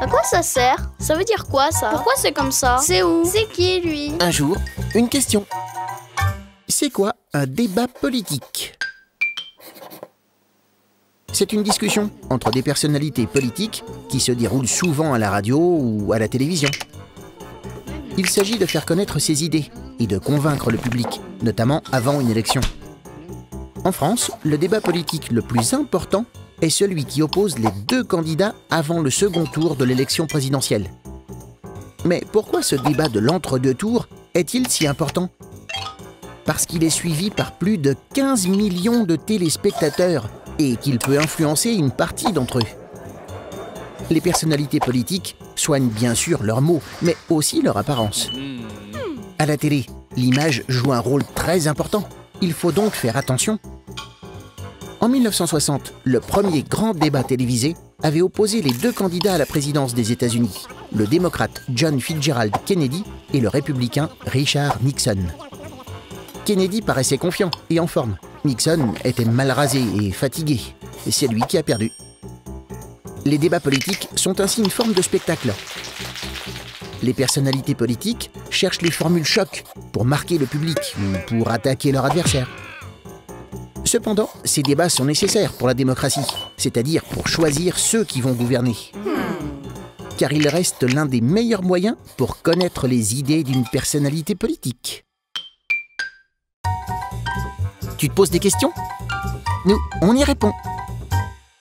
À quoi ça sert? Ça veut dire quoi ça? Pourquoi c'est comme ça? C'est où? C'est qui lui? Un jour, une question. C'est quoi un débat politique? C'est une discussion entre des personnalités politiques qui se déroule souvent à la radio ou à la télévision. Il s'agit de faire connaître ses idées et de convaincre le public, notamment avant une élection. En France, le débat politique le plus important est celui qui oppose les deux candidats avant le second tour de l'élection présidentielle. Mais pourquoi ce débat de l'entre-deux tours est-il si important? Parce qu'il est suivi par plus de 15 millions de téléspectateurs et qu'il peut influencer une partie d'entre eux. Les personnalités politiques soignent bien sûr leurs mots, mais aussi leur apparence. À la télé, l'image joue un rôle très important. Il faut donc faire attention. En 1960, le premier grand débat télévisé avait opposé les deux candidats à la présidence des États-Unis, le démocrate John Fitzgerald Kennedy et le républicain Richard Nixon. Kennedy paraissait confiant et en forme. Nixon était mal rasé et fatigué. Et c'est lui qui a perdu. Les débats politiques sont ainsi une forme de spectacle. Les personnalités politiques cherchent les formules choc pour marquer le public ou pour attaquer leur adversaire. Cependant, ces débats sont nécessaires pour la démocratie, c'est-à-dire pour choisir ceux qui vont gouverner. Car ils restent l'un des meilleurs moyens pour connaître les idées d'une personnalité politique. Tu te poses des questions? Nous, on y répond.